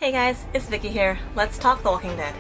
Hey guys, it's Vicky here. Let's talk The Walking Dead.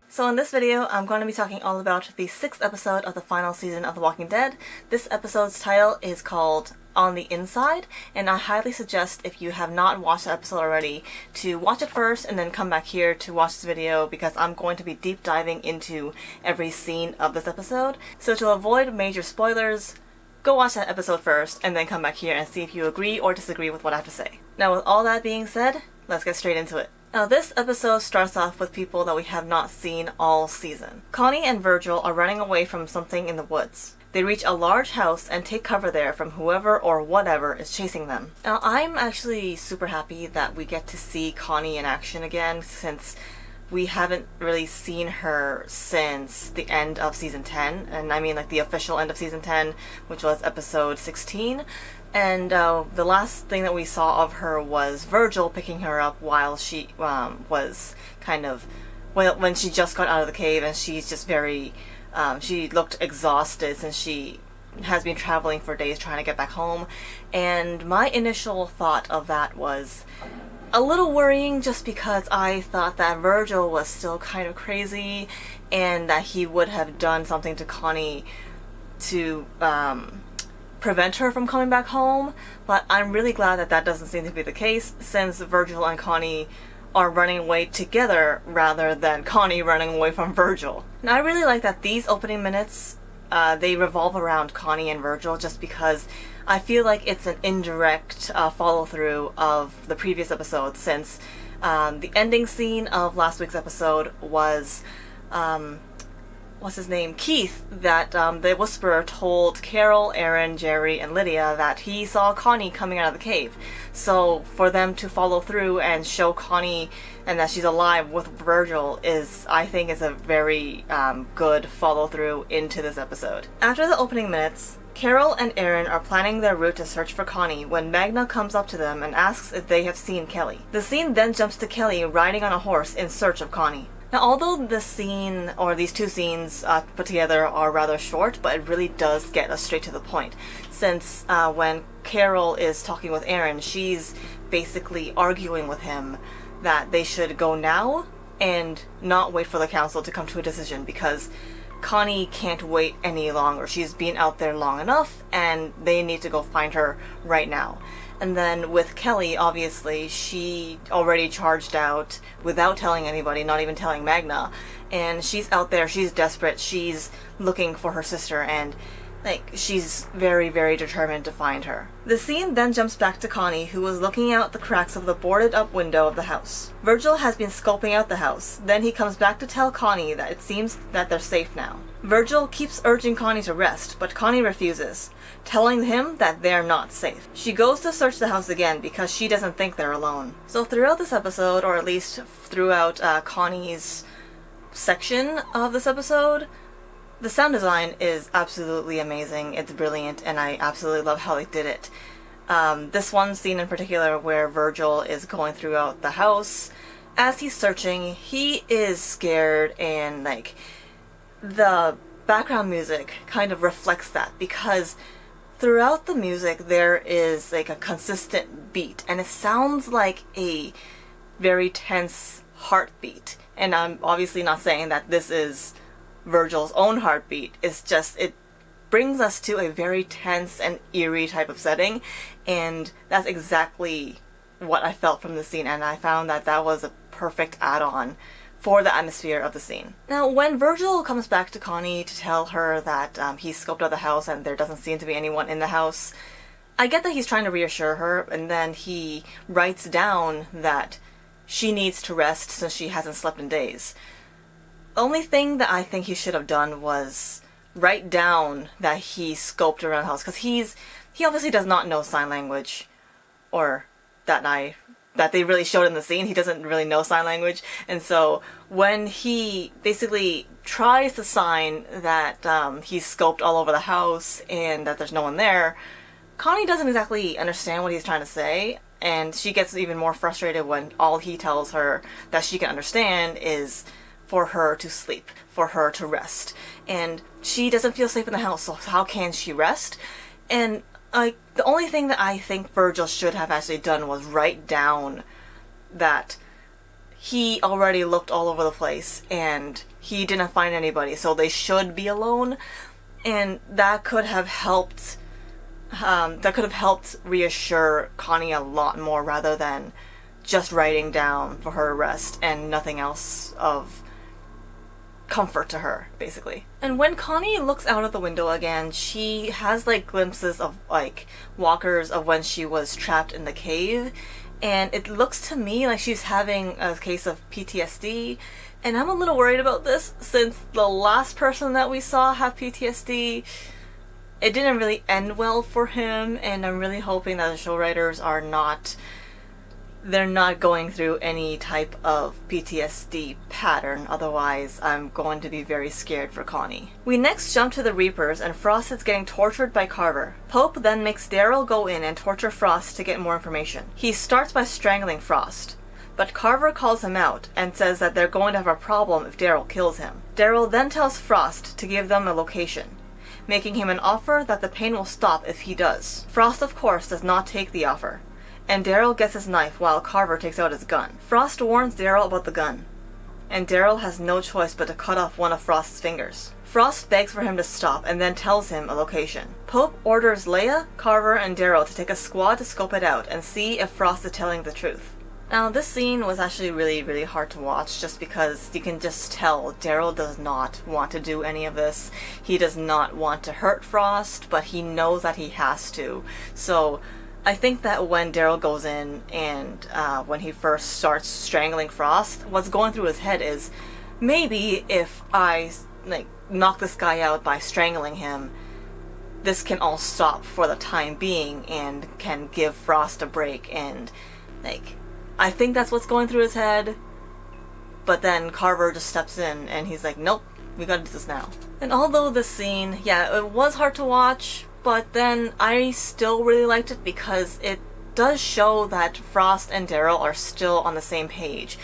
So in this video, I'm going to be talking all about the 6th episode of the final season of The Walking Dead. This episode's title is called On the Inside, and I highly suggest, if you have not watched the episode already, to watch it first and then come back here to watch this video, because I'm going to be deep diving into every scene of this episode. So to avoid major spoilers, go watch that episode first and then come back here and see if you agree or disagree with what I have to say. Now with all that being said, let's get straight into it. Now this episode starts off with people that we have not seen all season. Connie and Virgil are running away from something in the woods. They reach a large house and take cover there from whoever or whatever is chasing them. Now I'm actually super happy that we get to see Connie in action again, since we haven't really seen her since the end of season 10, and I mean like the official end of season 10, which was episode 16. And the last thing that we saw of her was Virgil picking her up while she was kind of, well, when she just got out of the cave, and she's just very, she looked exhausted since she has been traveling for days trying to get back home. And my initial thought of that was a little worrying, just because I thought that Virgil was still kind of crazy and that he would have done something to Connie to prevent her from coming back home. But I'm really glad that that doesn't seem to be the case, since Virgil and Connie are running away together rather than Connie running away from Virgil. Now I really like that these opening minutes they revolve around Connie and Virgil, just because I feel like it's an indirect follow-through of the previous episode, since the ending scene of last week's episode was what's his name? Keith, that the Whisperer told Carol, Aaron, Jerry, and Lydia that he saw Connie coming out of the cave. So for them to follow through and show Connie and that she's alive with Virgil is, I think, is a very good follow through into this episode. After the opening minutes, Carol and Aaron are planning their route to search for Connie when Magna comes up to them and asks if they have seen Kelly. The scene then jumps to Kelly riding on a horse in search of Connie. Now, although this scene, or these two scenes put together, are rather short, but it really does get us straight to the point. Since when Carol is talking with Aaron, she's basically arguing with him that they should go now and not wait for the council to come to a decision, because Connie can't wait any longer. She's been out there long enough, and they need to go find her right now. And then with Kelly, obviously, she already charged out without telling anybody, not even telling Magna. And she's out there, she's desperate, she's looking for her sister, and she's very, very determined to find her. The scene then jumps back to Connie, who was looking out the cracks of the boarded up window of the house. Virgil has been scoping out the house. Then he comes back to tell Connie that it seems that they're safe now. Virgil keeps urging Connie to rest, but Connie refuses, telling him that they're not safe. She goes to search the house again because she doesn't think they're alone. So throughout this episode, or at least throughout Connie's section of this episode, the sound design is absolutely amazing. It's brilliant, and I absolutely love how they did it. This one scene in particular, where Virgil is going throughout the house, as he's searching, he is scared, and the background music kind of reflects that, because throughout the music there is a consistent beat, and it sounds like a very tense heartbeat. And I'm obviously not saying that this is Virgil's own heartbeat. It's just, it brings us to a very tense and eerie type of setting, and that's exactly what I felt from the scene, and I found that that was a perfect add-on for the atmosphere of the scene. Now, when Virgil comes back to Connie to tell her that he's scoped out the house and there doesn't seem to be anyone in the house, I get that he's trying to reassure her, and then he writes down that she needs to rest since she hasn't slept in days. The only thing that I think he should have done was write down that he scoped around the house, because he obviously does not know sign language, or that they really showed in the scene. He doesn't really know sign language, and so when he basically tries to sign that he's scoped all over the house and that there's no one there, Connie doesn't exactly understand what he's trying to say, and she gets even more frustrated when all he tells her that she can understand is for her to sleep, for her to rest. And she doesn't feel safe in the house, so how can she rest? And the only thing that I think Virgil should have actually done was write down that he already looked all over the place and he didn't find anybody, so they should be alone. And that could have helped reassure Connie a lot more, rather than just writing down for her to rest and nothing else of comfort to her, basically. And when Connie looks out of the window again, she has like glimpses of like walkers of when she was trapped in the cave, and it looks to me like she's having a case of PTSD. And I'm a little worried about this, since the last person that we saw have PTSD, it didn't really end well for him, and I'm really hoping that the show writers are not going through any type of PTSD pattern, otherwise I'm going to be very scared for Connie. We next jump to the Reapers, and Frost is getting tortured by Carver. Pope then makes Daryl go in and torture Frost to get more information. He starts by strangling Frost, but Carver calls him out and says that they're going to have a problem if Daryl kills him. Daryl then tells Frost to give them a location, making him an offer that the pain will stop if he does. Frost, of course, does not take the offer, and Daryl gets his knife while Carver takes out his gun. Frost warns Daryl about the gun, and Daryl has no choice but to cut off one of Frost's fingers. Frost begs for him to stop and then tells him a location. Pope orders Leia, Carver, and Daryl to take a squad to scope it out and see if Frost is telling the truth. Now, this scene was actually really, really hard to watch, just because you can just tell Daryl does not want to do any of this. He does not want to hurt Frost, but he knows that he has to. So I think that when Daryl goes in and when he first starts strangling Frost, what's going through his head is, maybe if I knock this guy out by strangling him, this can all stop for the time being and can give Frost a break. And I think that's what's going through his head. But then Carver just steps in and he's like, nope, we gotta do this now. And although this scene, yeah, it was hard to watch, but then I still really liked it because it does show that Frost and Daryl are still on the same page.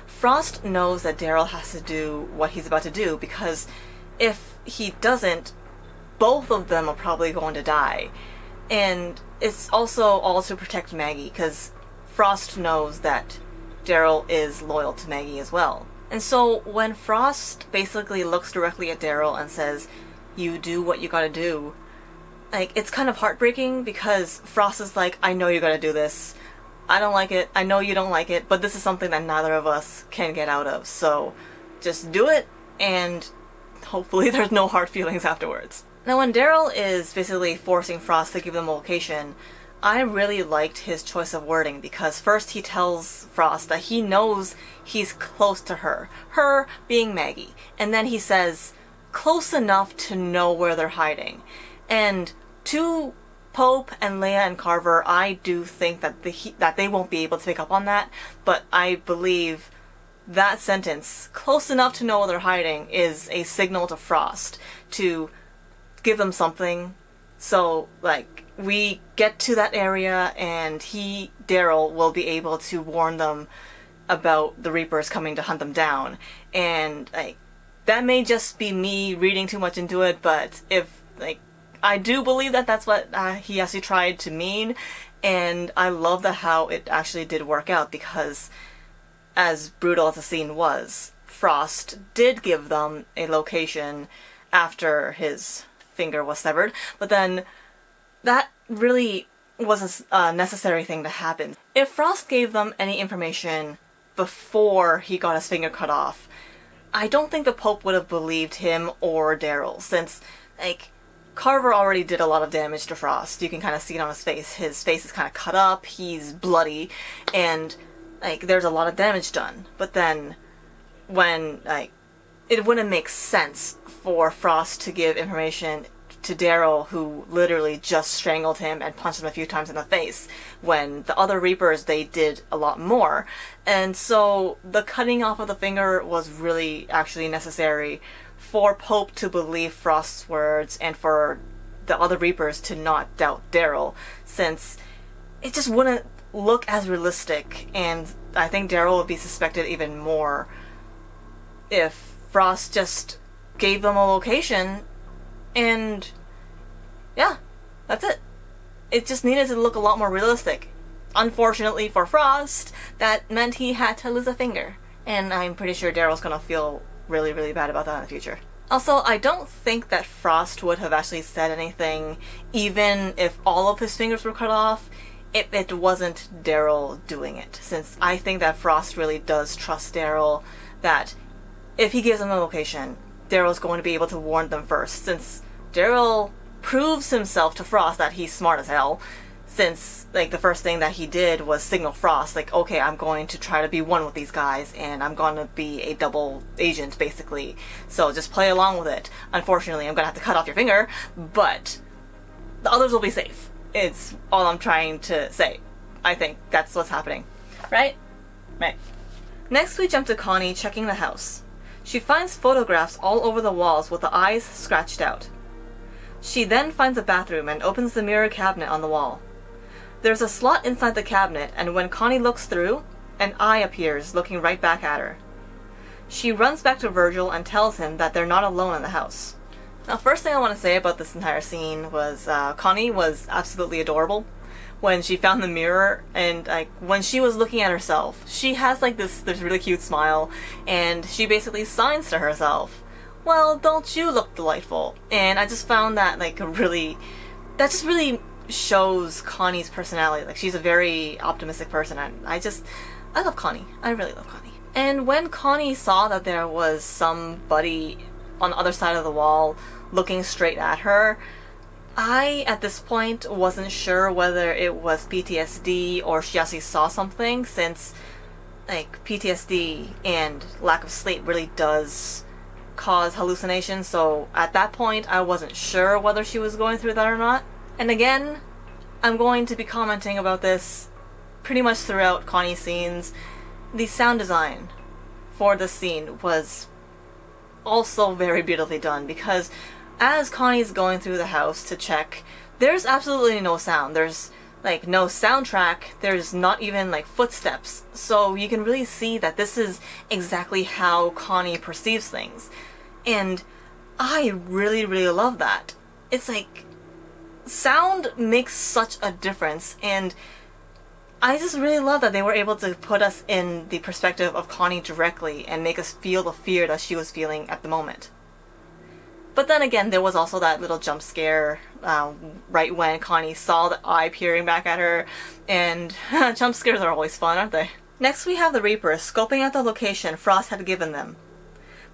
Frost knows that Daryl has to do what he's about to do, because if he doesn't, both of them are probably going to die. And it's also all to protect Maggie, because Frost knows that Daryl is loyal to Maggie as well. And so when Frost basically looks directly at Daryl and says, you do what you gotta do, it's kind of heartbreaking, because Frost is like, I know you gotta do this. I don't like it. I know you don't like it, but this is something that neither of us can get out of. So just do it, and hopefully there's no hard feelings afterwards. Now, when Daryl is basically forcing Frost to give them a location, I really liked his choice of wording, because first he tells Frost that he knows he's close to her being Maggie, and then he says, close enough to know where they're hiding. And to Pope and Leia and Carver, I do think that that they won't be able to pick up on that, but I believe that sentence, close enough to know where they're hiding, is a signal to Frost to give them something. So, we get to that area and Daryl, will be able to warn them about the Reapers coming to hunt them down. And, that may just be me reading too much into it, but if, I do believe that that's what he actually tried to mean, and I love how it actually did work out, because as brutal as the scene was, Frost did give them a location after his finger was severed, but then that really was a necessary thing to happen. If Frost gave them any information before he got his finger cut off, I don't think the Pope would have believed him or Daryl, since, Carver already did a lot of damage to Frost. You can kind of see it on his face. His face is kind of cut up, he's bloody, and, there's a lot of damage done. But then, when, it wouldn't make sense for Frost to give information to Daryl, who literally just strangled him and punched him a few times in the face, when the other Reapers, they did a lot more. And so, the cutting off of the finger was really actually necessary for Pope to believe Frost's words and for the other Reapers to not doubt Daryl, since it just wouldn't look as realistic, and I think Daryl would be suspected even more if Frost just gave them a location and yeah, that's it. It just needed to look a lot more realistic. Unfortunately for Frost, that meant he had to lose a finger. And I'm pretty sure Daryl's gonna feel really, really bad about that in the future. Also, I don't think that Frost would have actually said anything, even if all of his fingers were cut off, if it wasn't Daryl doing it. Since I think that Frost really does trust Daryl, that if he gives them a location, Daryl's going to be able to warn them first, since Daryl proves himself to Frost that he's smart as hell, since, like, the first thing that he did was signal Frost, like, okay, I'm going to try to be one with these guys, and I'm going to be a double agent, basically, so just play along with it. Unfortunately, I'm going to have to cut off your finger, but the others will be safe. It's all I'm trying to say. I think that's what's happening. Right? Right. Next, we jump to Connie checking the house. She finds photographs all over the walls with the eyes scratched out. She then finds a bathroom and opens the mirror cabinet on the wall. There's a slot inside the cabinet, and when Connie looks through, an eye appears looking right back at her. She runs back to Virgil and tells him that they're not alone in the house. Now, first thing I want to say about this entire scene was Connie was absolutely adorable. When she found the mirror, and like when she was looking at herself, she has like this really cute smile, and she basically signs to herself, "Well, don't you look delightful?" And I just found that like that just really shows Connie's personality. Like, she's a very optimistic person, and I love Connie. I really love Connie. And when Connie saw that there was somebody on the other side of the wall looking straight at her, I, at this point, wasn't sure whether it was PTSD or she actually saw something, since, like, PTSD and lack of sleep really does cause hallucinations, so at that point, I wasn't sure whether she was going through that or not. And again, I'm going to be commenting about this pretty much throughout Connie's scenes. The sound design for this scene was also very beautifully done, because as Connie's going through the house to check, there's absolutely no sound. There's like no soundtrack, there's not even like footsteps. So you can really see that this is exactly how Connie perceives things. And I really, really love that. It's like, sound makes such a difference, and I just really love that they were able to put us in the perspective of Connie directly and make us feel the fear that she was feeling at the moment. But then again, there was also that little jump scare right when Connie saw the eye peering back at her, and jump scares are always fun, aren't they? Next, we have the Reapers scoping out the location Frost had given them.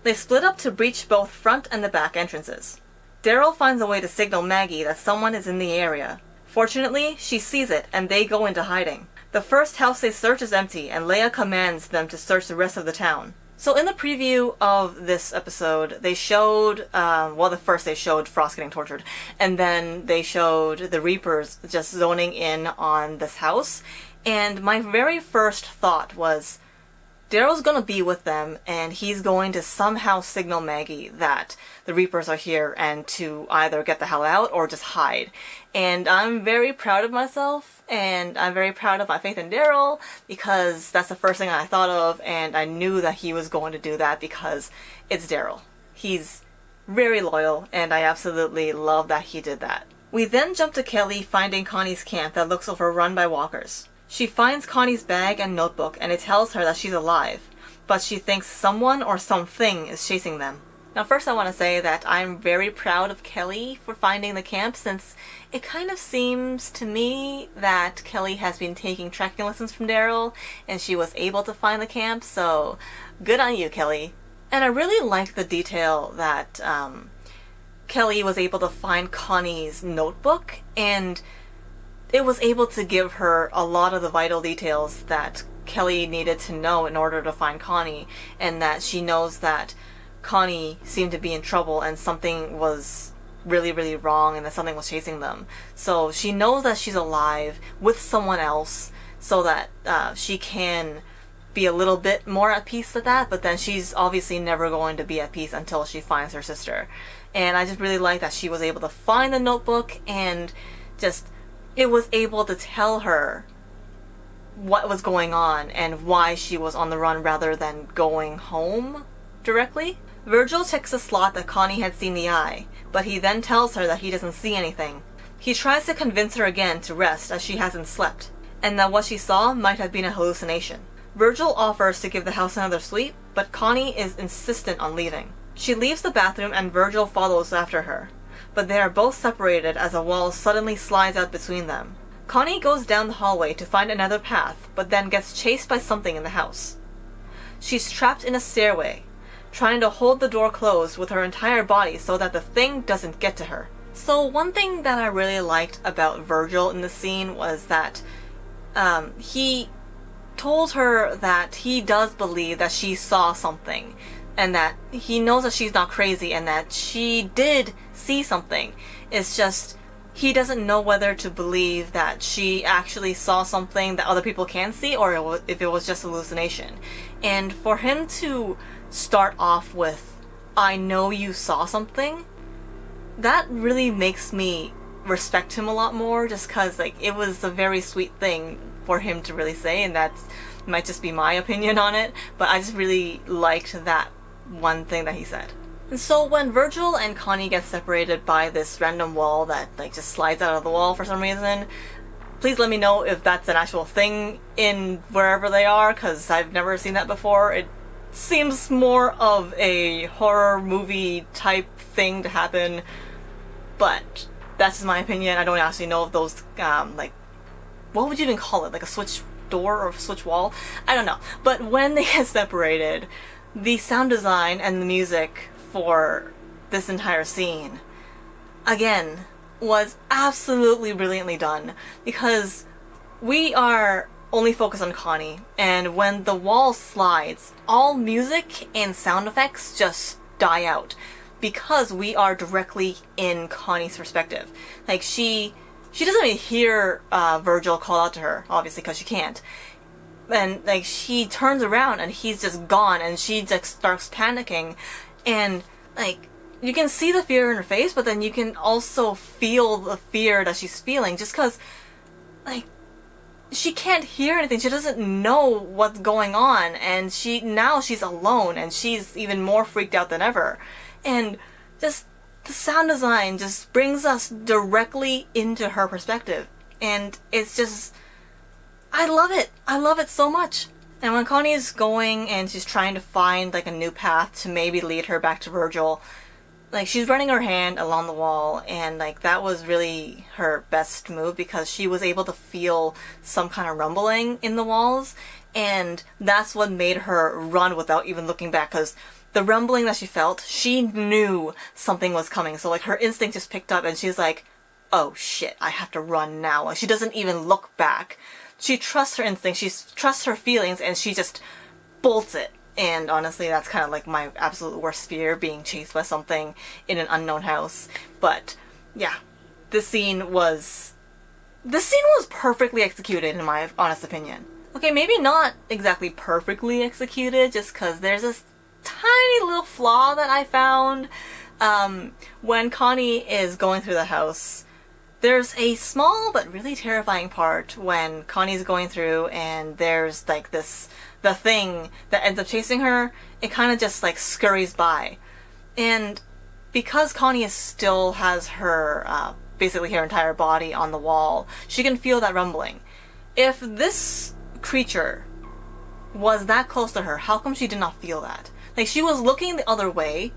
They split up to breach both front and the back entrances. Daryl finds a way to signal Maggie that someone is in the area. Fortunately, she sees it, and they go into hiding. The first house they search is empty, and Leia commands them to search the rest of the town. So in the preview of this episode, they showed, first they showed Frost getting tortured, and then they showed the Reapers just zoning in on this house, and my very first thought was, Daryl's gonna be with them, and he's going to somehow signal Maggie that the Reapers are here and to either get the hell out or just hide. And I'm very proud of myself, and I'm very proud of my faith in Daryl, because that's the first thing I thought of, and I knew that he was going to do that because it's Daryl. He's very loyal, and I absolutely love that he did that. We then jump to Kelly finding Connie's camp that looks overrun by walkers. She finds Connie's bag and notebook, and it tells her that she's alive, but she thinks someone or something is chasing them. Now, first I want to say that I'm very proud of Kelly for finding the camp, since it kind of seems to me that Kelly has been taking tracking lessons from Daryl, and she was able to find the camp, so good on you, Kelly. And I really like the detail that Kelly was able to find Connie's notebook, and it was able to give her a lot of the vital details that Kelly needed to know in order to find Connie, and that she knows that Connie seemed to be in trouble and something was really, really wrong and that something was chasing them. So she knows that she's alive with someone else so that she can be a little bit more at peace with that, but then she's obviously never going to be at peace until she finds her sister. And I just really like that she was able to find the notebook, and just it was able to tell her what was going on and why she was on the run rather than going home. directly. Virgil checks the slot that Connie had seen the eye, but he then tells her that he doesn't see anything. He tries to convince her again to rest as she hasn't slept, and that what she saw might have been a hallucination. Virgil offers to give the house another sleep, but Connie is insistent on leaving. She leaves the bathroom and Virgil follows after her, but they are both separated as a wall suddenly slides out between them. Connie goes down the hallway to find another path, but then gets chased by something in the house. She's trapped in a stairway, trying to hold the door closed with her entire body so that the thing doesn't get to her. So one thing that I really liked about Virgil in the scene was that he told her that he does believe that she saw something, and that he knows that she's not crazy and that she did see something. It's just he doesn't know whether to believe that she actually saw something that other people can see or if it was just hallucination. And for him to start off with, "I know you saw something," that really makes me respect him a lot more, just because like it was a very sweet thing for him to really say, and that might just be my opinion on it, but I just really liked that one thing that he said. And so when Virgil and Connie get separated by this random wall that like just slides out of the wall for some reason, please let me know if that's an actual thing in wherever they are, because I've never seen that before. It seems more of a horror movie type thing to happen, but that's just my opinion. I don't actually know if those like, what would you even call it, like a switch door or switch wall? I don't know. But when they get separated, the sound design and the music for this entire scene, again, was absolutely brilliantly done, because we are only focused on Connie, and when the wall slides, all music and sound effects just die out, because we are directly in Connie's perspective. Like, she doesn't even hear Virgil call out to her, obviously, because she can't. And, like, she turns around and he's just gone, and she just starts panicking, and, like, you can see the fear in her face, but then you can also feel the fear that she's feeling, just because, like, she can't hear anything. She doesn't know what's going on, and now she's alone, and she's even more freaked out than ever. And just the sound design just brings us directly into her perspective, and it's just, I love it. I love it so much. And when Connie is going and she's trying to find like a new path to maybe lead her back to Virgil, like, she's running her hand along the wall, and like that was really her best move, because she was able to feel some kind of rumbling in the walls, and that's what made her run without even looking back, because the rumbling that she felt, she knew something was coming. So like her instinct just picked up, and she's like, oh shit, I have to run now. Like, she doesn't even look back. She trusts her instinct, she trusts her feelings, and she just bolts it. And honestly, that's kind of like my absolute worst fear, being chased by something in an unknown house. But yeah, this scene was perfectly executed, in my honest opinion. Okay, maybe not exactly perfectly executed, just because there's this tiny little flaw that I found. When Connie is going through the house, there's a small but really terrifying part when Connie's going through, and there's like the thing that ends up chasing her. It kind of just like scurries by. And because Connie still has her, basically her entire body on the wall, she can feel that rumbling. If this creature was that close to her, how come she did not feel that? Like, she was looking the other way,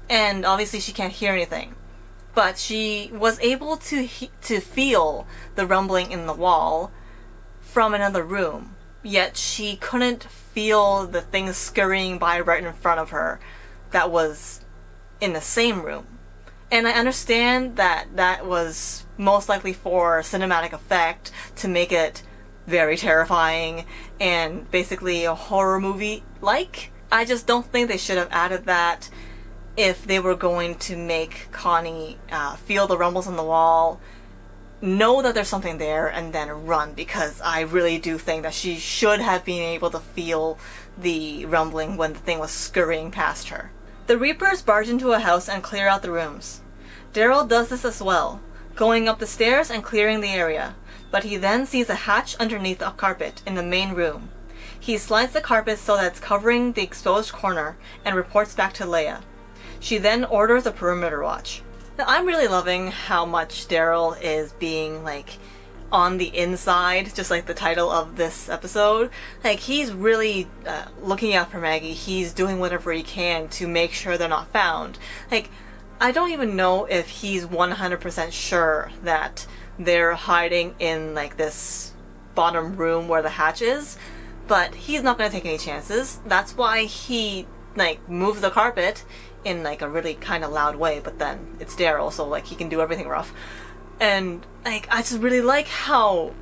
and obviously she can't hear anything. But she was able to feel the rumbling in the wall from another room. Yet she couldn't feel the thing scurrying by right in front of her that was in the same room. And I understand that that was most likely for cinematic effect, to make it very terrifying and basically a horror movie-like. I just don't think they should have added that if they were going to make Connie feel the rumbles on the wall, know that there's something there, and then run, because I really do think that she should have been able to feel the rumbling when the thing was scurrying past her. The Reapers barge into a house and clear out the rooms. Daryl does this as well, going up the stairs and clearing the area, but he then sees a hatch underneath a carpet in the main room. He slides the carpet so that it's covering the exposed corner and reports back to Leia. She then orders a perimeter watch. Now, I'm really loving how much Daryl is being, like, on the inside, just like the title of this episode. Like, he's really looking out for Maggie. He's doing whatever he can to make sure they're not found. Like, I don't even know if he's 100% sure that they're hiding in, like, this bottom room where the hatch is, but he's not going to take any chances. That's why he, like, moves the carpet in, like, a really kind of loud way, but then it's Daryl, so, like, he can do everything rough. And, like, I just really like how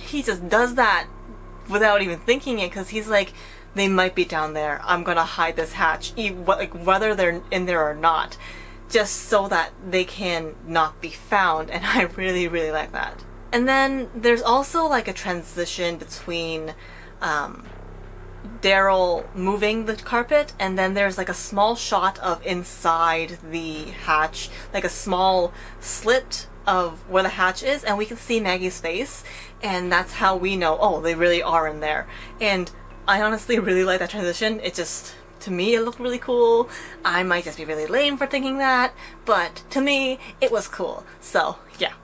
he just does that without even thinking it, because he's like, they might be down there. I'm gonna hide this hatch, like, whether they're in there or not, just so that they can not be found, and I really, really like that. And then there's also, like, a transition between Daryl moving the carpet, and then there's, like, a small shot of inside the hatch, like a small slit of where the hatch is, and we can see Maggie's face, and that's how we know, oh, they really are in there. And I honestly really like that transition. It just, to me, it looked really cool. I might just be really lame for thinking that, but to me, it was cool. So, yeah.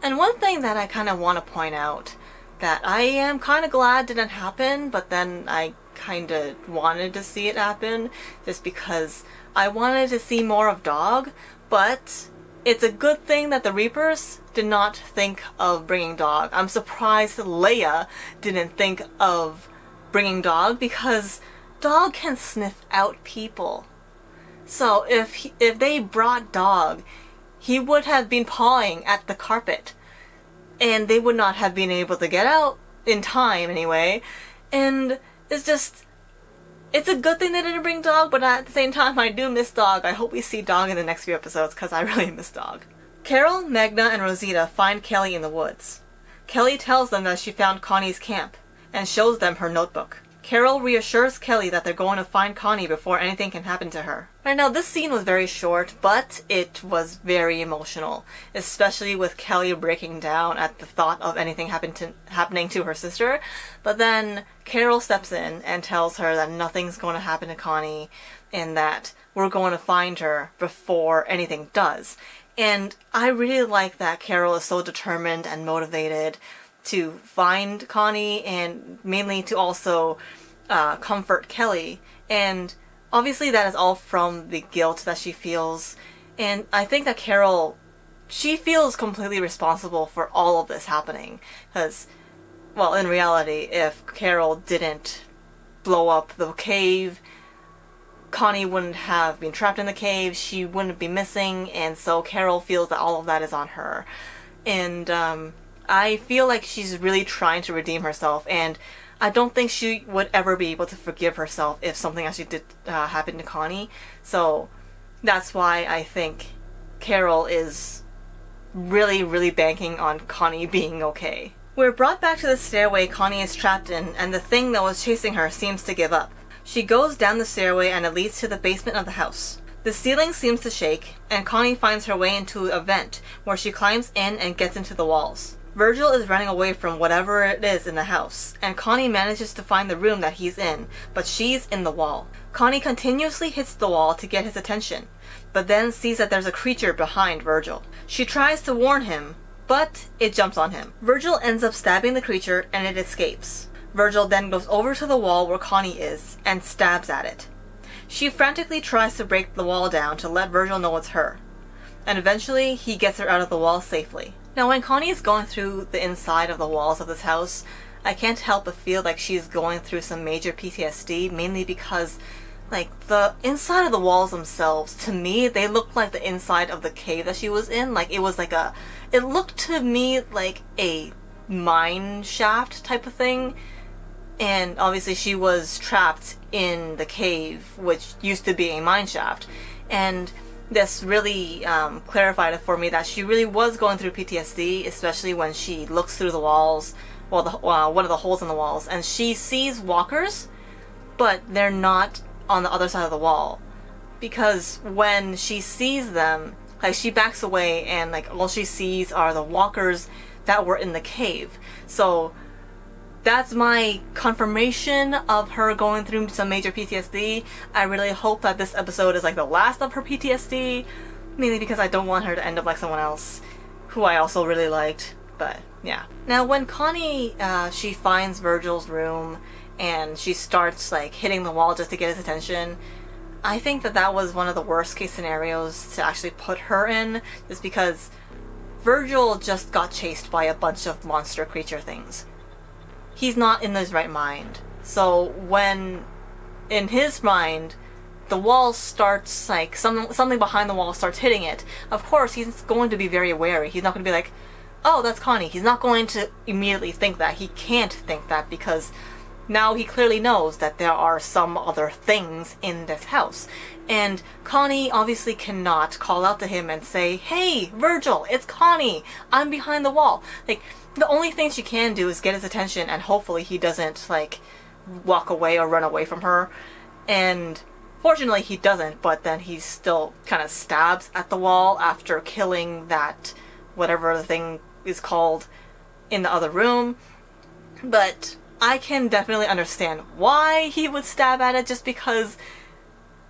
And one thing that I kind of want to point out that I am kind of glad didn't happen, but then I kind of wanted to see it happen, just because I wanted to see more of Dog, but it's a good thing that the Reapers did not think of bringing Dog. I'm surprised Leia didn't think of bringing Dog, because Dog can sniff out people. So if they brought Dog, he would have been pawing at the carpet, and they would not have been able to get out in time anyway. And it's just, it's a good thing they didn't bring Dog, but at the same time, I do miss Dog. I hope we see Dog in the next few episodes, because I really miss Dog. Carol, Magna, and Rosita find Kelly in the woods. Kelly tells them that she found Connie's camp, and shows them her notebook. Carol reassures Kelly that they're going to find Connie before anything can happen to her. Right now, this scene was very short, but it was very emotional, especially with Kelly breaking down at the thought of anything happening to her sister. But then Carol steps in and tells her that nothing's going to happen to Connie, and that we're going to find her before anything does. And I really like that Carol is so determined and motivated to find Connie, and mainly to also comfort Kelly. And obviously that is all from the guilt that she feels. And I think that Carol, she feels completely responsible for all of this happening. Because, well, in reality, if Carol didn't blow up the cave, Connie wouldn't have been trapped in the cave, she wouldn't be missing, and so Carol feels that all of that is on her. And I feel like she's really trying to redeem herself, and I don't think she would ever be able to forgive herself if something actually did happen to Connie. So that's why I think Carol is really, really banking on Connie being okay. We're brought back to the stairway Connie is trapped in, and the thing that was chasing her seems to give up. She goes down the stairway and it leads to the basement of the house. The ceiling seems to shake, and Connie finds her way into a vent where she climbs in and gets into the walls. Virgil is running away from whatever it is in the house, and Connie manages to find the room that he's in, but she's in the wall. Connie continuously hits the wall to get his attention, but then sees that there's a creature behind Virgil. She tries to warn him, but it jumps on him. Virgil ends up stabbing the creature and it escapes. Virgil then goes over to the wall where Connie is and stabs at it. She frantically tries to break the wall down to let Virgil know it's her, and eventually he gets her out of the wall safely. Now, when Connie is going through the inside of the walls of this house, I can't help but feel like she's going through some major PTSD, mainly because, like, the inside of the walls themselves, to me, they look like the inside of the cave that she was in. Like, it was like it looked to me like a mine shaft type of thing. And obviously she was trapped in the cave, which used to be a mine shaft. And this really clarified it for me that she really was going through PTSD, especially when she looks through the walls, one of the holes in the walls, and she sees walkers, but they're not on the other side of the wall. Because when she sees them, like, she backs away and, like, all she sees are the walkers that were in the cave. So that's my confirmation of her going through some major PTSD. I really hope that this episode is like the last of her PTSD, mainly because I don't want her to end up like someone else who I also really liked. But yeah. Now when Connie, she finds Virgil's room and she starts like hitting the wall just to get his attention, I think that that was one of the worst case scenarios to actually put her in, just because Virgil just got chased by a bunch of monster creature things. He's not in his right mind. So when, in his mind, the wall starts, like, something behind the wall starts hitting it, of course he's going to be very wary. He's not going to be like, oh, that's Connie. He's not going to immediately think that. He can't think that because now he clearly knows that there are some other things in this house. And Connie obviously cannot call out to him and say, hey, Virgil, it's Connie. I'm behind the wall. Like, the only thing she can do is get his attention, and hopefully he doesn't, like, walk away or run away from her. And fortunately he doesn't, but then he still kind of stabs at the wall after killing that, whatever the thing is called, in the other room. But I can definitely understand why he would stab at it, just because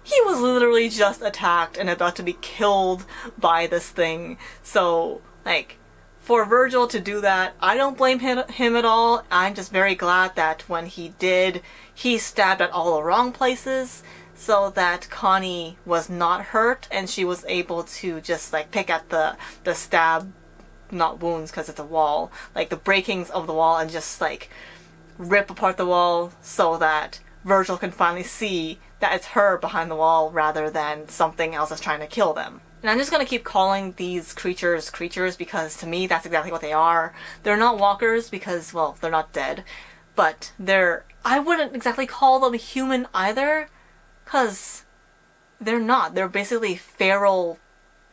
he was literally just attacked and about to be killed by this thing. So, like, for Virgil to do that, I don't blame him at all. I'm just very glad that when he did, he stabbed at all the wrong places so that Connie was not hurt and she was able to just, like, pick at the stab, not wounds because it's a wall, like the breakings of the wall, and just, like, rip apart the wall so that Virgil can finally see that it's her behind the wall rather than something else that's trying to kill them. And I'm just gonna keep calling these creatures because to me that's exactly what they are. They're not walkers because, well, they're not dead, but I wouldn't exactly call them human either, because they're not. They're basically feral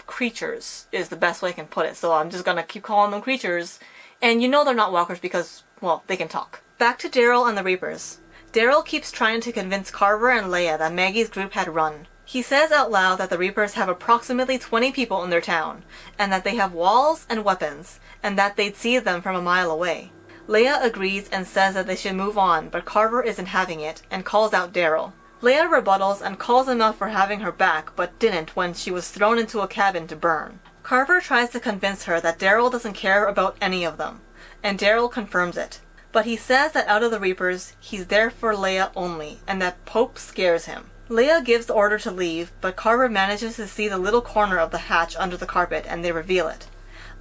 creatures is the best way I can put it. So I'm just gonna keep calling them creatures. And you know they're not walkers because, well, they can talk. Back to Daryl and the Reapers. Daryl keeps trying to convince Carver and Leia that Maggie's group had run. He says out loud that the Reapers have approximately 20 people in their town, and that they have walls and weapons, and that they'd see them from a mile away. Leia agrees and says that they should move on, but Carver isn't having it, and calls out Daryl. Leia rebuttals and calls him out for having her back, but didn't when she was thrown into a cabin to burn. Carver tries to convince her that Daryl doesn't care about any of them, and Daryl confirms it. But he says that out of the Reapers, he's there for Leia only, and that Pope scares him. Leia gives the order to leave, but Carver manages to see the little corner of the hatch under the carpet, and they reveal it.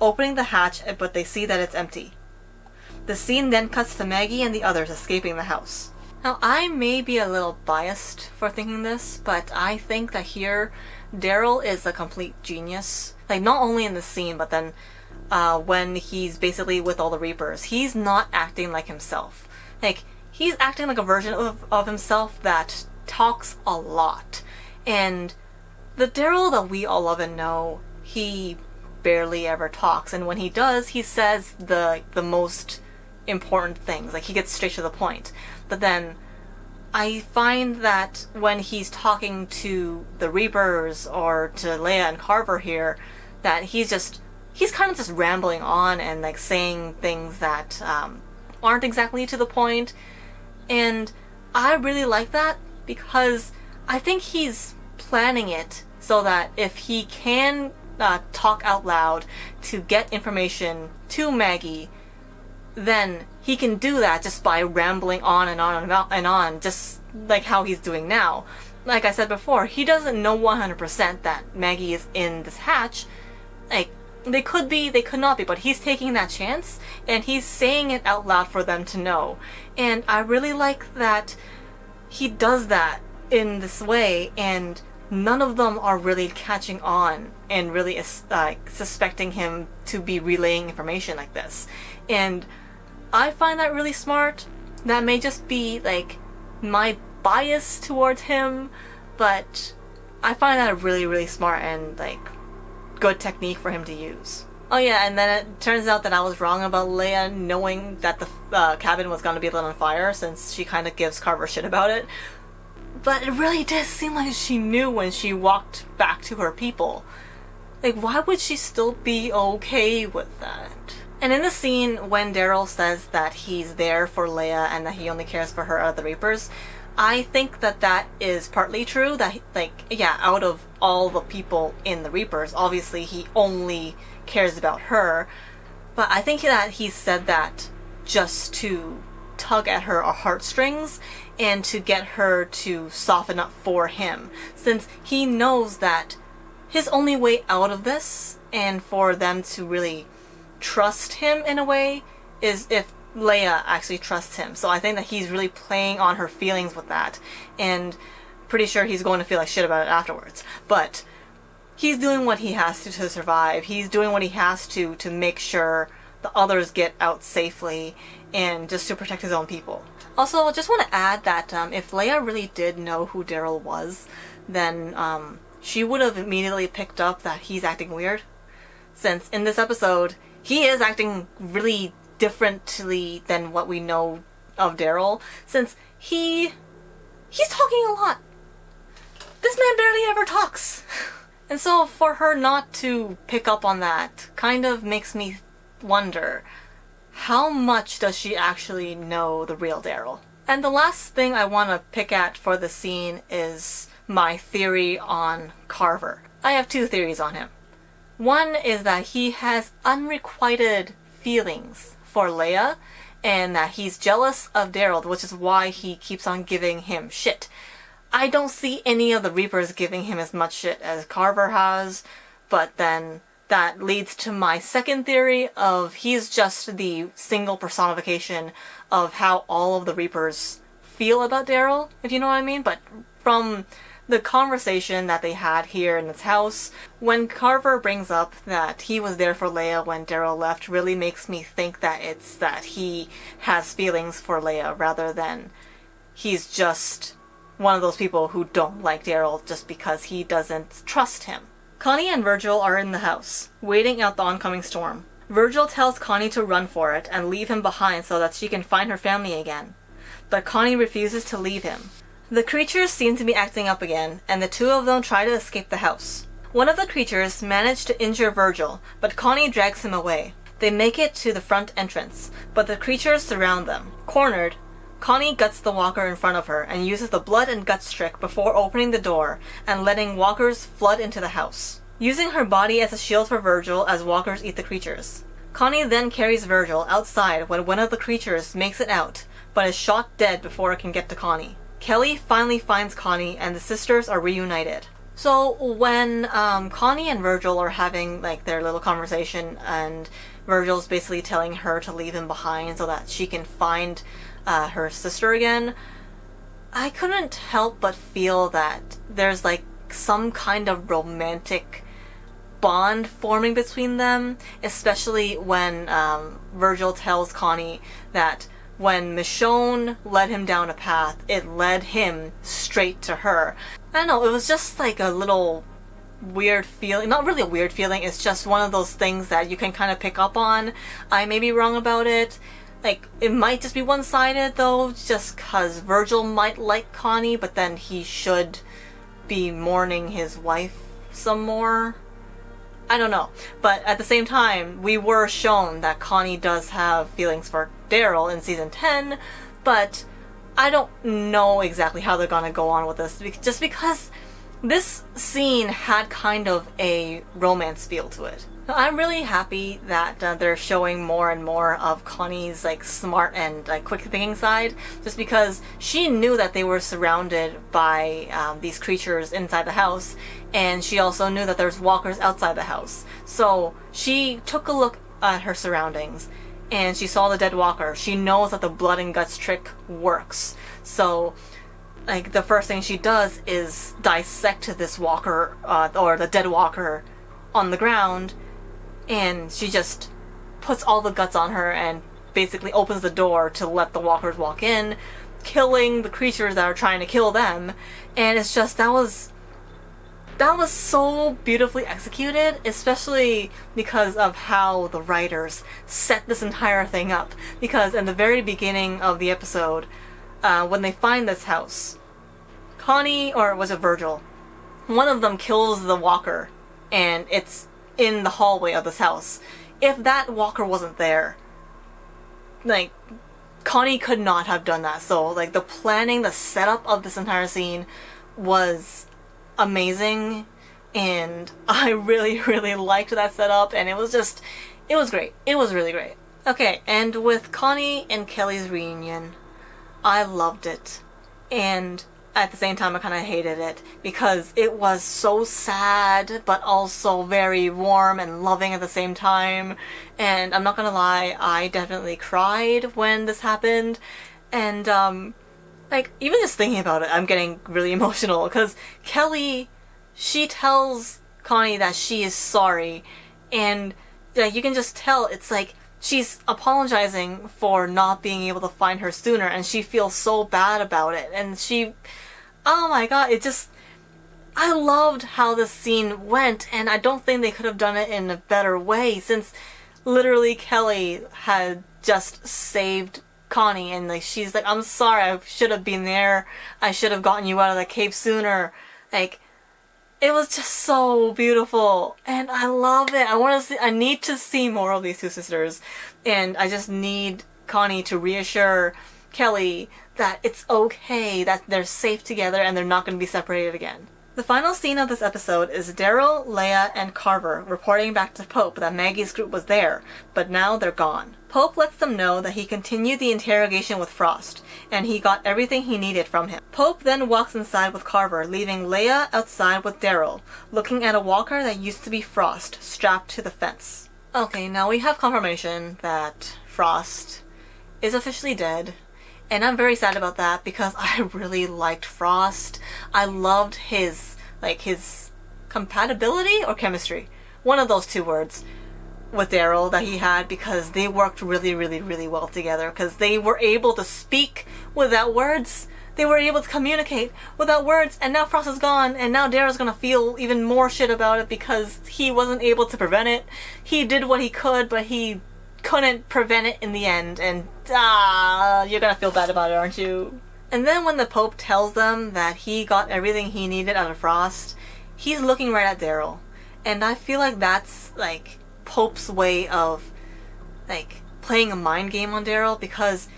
Opening the hatch, but they see that it's empty. The scene then cuts to Maggie and the others escaping the house. Now, I may be a little biased for thinking this, but I think that here, Daryl is a complete genius. Like, not only in the scene, but then when he's basically with all the Reapers, he's not acting like himself. Like, he's acting like a version of himself that talks a lot. And the Daryl that we all love and know, he barely ever talks. And when he does, he says the most important things. Like, he gets straight to the point. But then I find that when he's talking to the Reapers or to Leia and Carver here, that he's kind of just rambling on and, like, saying things that aren't exactly to the point. And I really like that, because I think he's planning it so that if he can talk out loud to get information to Maggie, then he can do that just by rambling on and on and on, just like how he's doing now. Like I said before, he doesn't know 100% that Maggie is in this hatch. Like, they could be, they could not be, but he's taking that chance, and he's saying it out loud for them to know. And I really like that he does that in this way, and none of them are really catching on and really suspecting him to be relaying information like this. And I find that really smart. That may just be, like, my bias towards him, but I find that really, really smart and, like, good technique for him to use. Oh yeah, and then it turns out that I was wrong about Leia knowing that the cabin was going to be lit on fire, since she kind of gives Carver shit about it. But it really did seem like she knew when she walked back to her people. Like, why would she still be okay with that? And in the scene when Daryl says that he's there for Leia and that he only cares for her out of the Reapers, I think that that is partly true. That, like, yeah, out of all the people in the Reapers, obviously he only cares about her. But I think that he said that just to tug at her heartstrings and to get her to soften up for him, since he knows that his only way out of this, and for them to really trust him in a way, is if Leia actually trusts him. So I think that he's really playing on her feelings with that, and pretty sure he's going to feel like shit about it afterwards. But he's doing what he has to survive. He's doing what he has to make sure the others get out safely and just to protect his own people. Also, I just want to add that if Leia really did know who Daryl was, then she would have immediately picked up that he's acting weird. Since in this episode, he is acting really differently than what we know of Daryl, since he's talking a lot. This man barely ever talks. And so for her not to pick up on that kind of makes me wonder, how much does she actually know the real Daryl? And the last thing I want to pick at for the scene is my theory on Carver. I have two theories on him. One is that he has unrequited feelings for Leia, and that he's jealous of Daryl, which is why he keeps on giving him shit. I don't see any of the Reapers giving him as much shit as Carver has, but then that leads to my second theory of he's just the single personification of how all of the Reapers feel about Daryl, if you know what I mean. But from the conversation that they had here in this house, when Carver brings up that he was there for Leia when Daryl left, really makes me think that it's that he has feelings for Leia rather than he's just one of those people who don't like Daryl just because he doesn't trust him. Connie and Virgil are in the house, waiting out the oncoming storm. Virgil tells Connie to run for it and leave him behind so that she can find her family again. But Connie refuses to leave him. The creatures seem to be acting up again, and the two of them try to escape the house. One of the creatures managed to injure Virgil, but Connie drags him away. They make it to the front entrance, but the creatures surround them. Cornered, Connie guts the walker in front of her and uses the blood and guts trick before opening the door and letting walkers flood into the house, using her body as a shield for Virgil as walkers eat the creatures. Connie then carries Virgil outside when one of the creatures makes it out, but is shot dead before it can get to Connie. Kelly finally finds Connie and the sisters are reunited. So when Connie and Virgil are having like their little conversation and Virgil's basically telling her to leave him behind so that she can find her sister again, I couldn't help but feel that there's like some kind of romantic bond forming between them, especially when Virgil tells Connie that when Michonne led him down a path, it led him straight to her. I don't know, it was just like a little weird feeling. Not really a weird feeling, it's just one of those things that you can kind of pick up on. I may be wrong about it. Like, it might just be one-sided, though, just because Virgil might like Connie, but then he should be mourning his wife some more. I don't know. But at the same time, we were shown that Connie does have feelings for Daryl in Season 10, but I don't know exactly how they're gonna go on with this, just because this scene had kind of a romance feel to it. I'm really happy that they're showing more and more of Connie's like smart and like quick thinking side, just because she knew that they were surrounded by these creatures inside the house, and she also knew that there's walkers outside the house. So she took a look at her surroundings and she saw the dead walker. She knows that the blood and guts trick works. So like the first thing she does is dissect this walker or the dead walker on the ground, and she just puts all the guts on her and basically opens the door to let the walkers walk in, killing the creatures that are trying to kill them. And it's just, that was so beautifully executed, especially because of how the writers set this entire thing up. Because in the very beginning of the episode, when they find this house, Connie, or was it Virgil, one of them kills the walker, and it's in the hallway of this house. if that walker wasn't there, like, Connie could not have done that. So, like, the planning, the setup of this entire scene was amazing, and I really, really liked that setup, and it was great. It was really great. Okay, and with Connie and Kelly's reunion, I loved it. And at the same time, I kind of hated it because it was so sad, but also very warm and loving at the same time. And I'm not gonna lie, I definitely cried when this happened. And, like, even just thinking about it, I'm getting really emotional because Kelly, she tells Connie that she is sorry. And, like, you can just tell it's like, she's apologizing for not being able to find her sooner, and she feels so bad about it. And oh my god, I loved how this scene went, and I don't think they could have done it in a better way, since literally Kelly had just saved Connie, and like she's like, I'm sorry, I should have been there, I should have gotten you out of the cave sooner. Like, it was just so beautiful, and I love it. I need to see more of these two sisters, and I just need Connie to reassure Kelly that it's okay, that they're safe together and they're not going to be separated again. The final scene of this episode is Daryl, Leia, and Carver reporting back to Pope that Maggie's group was there, but now they're gone. Pope lets them know that he continued the interrogation with Frost, and he got everything he needed from him. Pope then walks inside with Carver, leaving Leia outside with Daryl, looking at a walker that used to be Frost, strapped to the fence. Okay, now we have confirmation that Frost is officially dead. And I'm very sad about that because I really liked Frost. I loved his compatibility or chemistry. One of those two words with Daryl that he had, because they worked really, really, really well together, because they were able to speak without words. They were able to communicate without words, and now Frost is gone, and now Daryl's gonna feel even more shit about it because he wasn't able to prevent it. He did what he could, but he couldn't prevent it in the end, and you're gonna feel bad about it, aren't you? And then when the Pope tells them that he got everything he needed out of Frost, he's looking right at Daryl. And I feel like that's like Pope's way of like playing a mind game on Daryl, because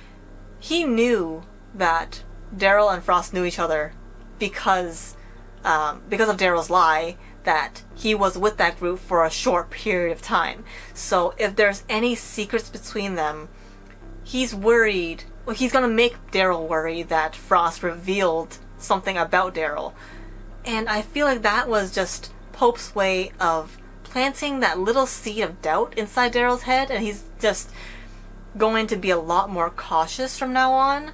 he knew that Daryl and Frost knew each other because of Daryl's lie that he was with that group for a short period of time. So if there's any secrets between them, he's worried. Well, he's gonna make Daryl worry that Frost revealed something about Daryl. And I feel like that was just Pope's way of planting that little seed of doubt inside Daryl's head, and he's just going to be a lot more cautious from now on.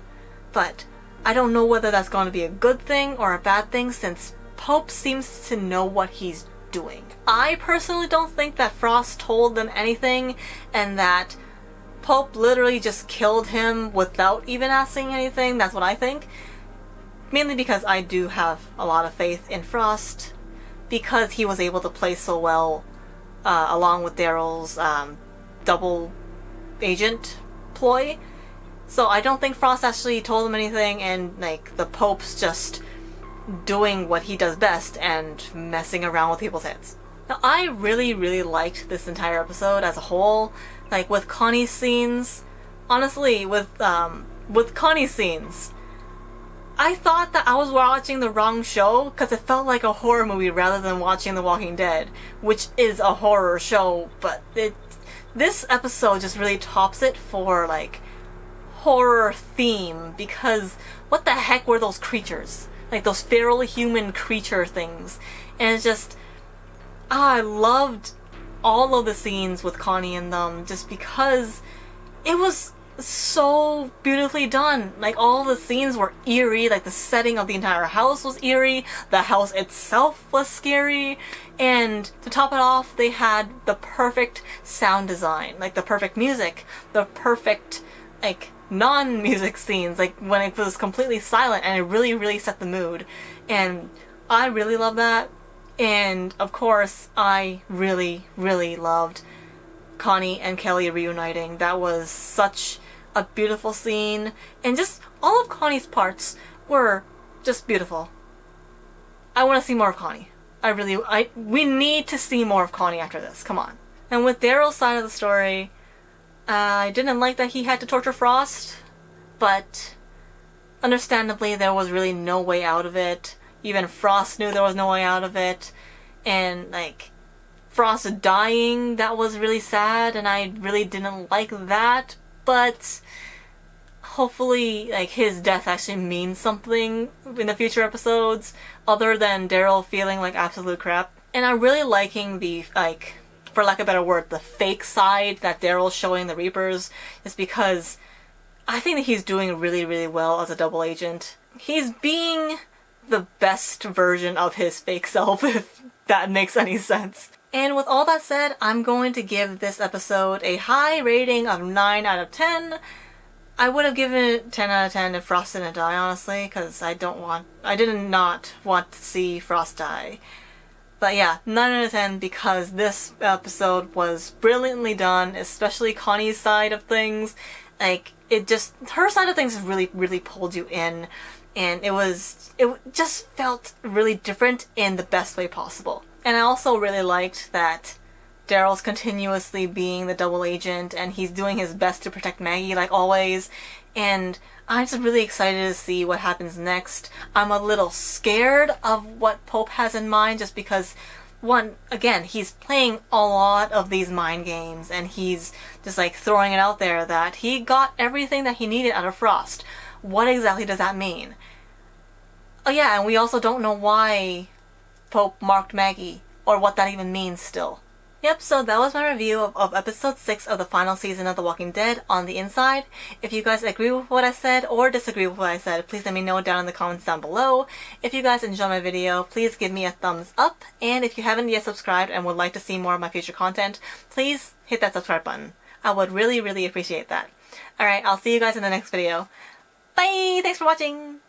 But I don't know whether that's going to be a good thing or a bad thing, since Pope seems to know what he's doing. I personally don't think that Frost told them anything, and that Pope literally just killed him without even asking anything. That's what I think. Mainly because I do have a lot of faith in Frost, because he was able to play so well along with Daryl's double agent ploy. So I don't think Frost actually told him anything, and like the Pope's just doing what he does best and messing around with people's heads. Now, I really, really liked this entire episode as a whole. Like, with Connie's scenes, honestly, with Connie's scenes, I thought that I was watching the wrong show, because it felt like a horror movie rather than watching The Walking Dead, which is a horror show, but this episode just really tops it for, like, horror theme, because what the heck were those creatures? Like, those feral human creature things. And it's just, I loved all of the scenes with Connie and them, just because it was so beautifully done. Like, all the scenes were eerie, like the setting of the entire house was eerie, the house itself was scary, and to top it off, they had the perfect sound design, like the perfect music, the perfect, like, non-music scenes, like when it was completely silent, and it really, really set the mood. And I really love that. And of course, I really, really loved Connie and Kelly reuniting. That was such a beautiful scene, and just all of Connie's parts were just beautiful. I want to see more of Connie. We need to see more of Connie after this. Come on. And with Daryl's side of the story, I didn't like that he had to torture Frost, but understandably there was really no way out of it. Even Frost knew there was no way out of it. And, like, Frost dying, that was really sad, and I really didn't like that, but hopefully, like, his death actually means something in the future episodes, other than Daryl feeling like absolute crap. And I'm really liking the, like, for lack of a better word, the fake side that Daryl's showing the Reapers, is because I think that he's doing really, really well as a double agent. He's being the best version of his fake self, if that makes any sense. And with all that said, I'm going to give this episode a high rating of 9 out of 10. I would have given it 10 out of 10 if Frost didn't die, honestly, because I did not want to see Frost die. But yeah, 9 out of 10 because this episode was brilliantly done, especially Connie's side of things. Like, her side of things really, really pulled you in, and it just felt really different in the best way possible. And I also really liked that Daryl's continuously being the double agent, and he's doing his best to protect Maggie, like always, and I'm just really excited to see what happens next. I'm a little scared of what Pope has in mind, just because, again, he's playing a lot of these mind games, and he's just like throwing it out there that he got everything that he needed out of Frost. What exactly does that mean? Oh yeah, and we also don't know why Pope marked Maggie, or what that even means still. Yep, so that was my review of episode 6 of the final season of The Walking Dead, On the Inside. If you guys agree with what I said or disagree with what I said, please let me know down in the comments down below. If you guys enjoy my video, please give me a thumbs up, and if you haven't yet subscribed and would like to see more of my future content, please hit that subscribe button. I would really, really appreciate that. Alright, I'll see you guys in the next video. Bye! Thanks for watching!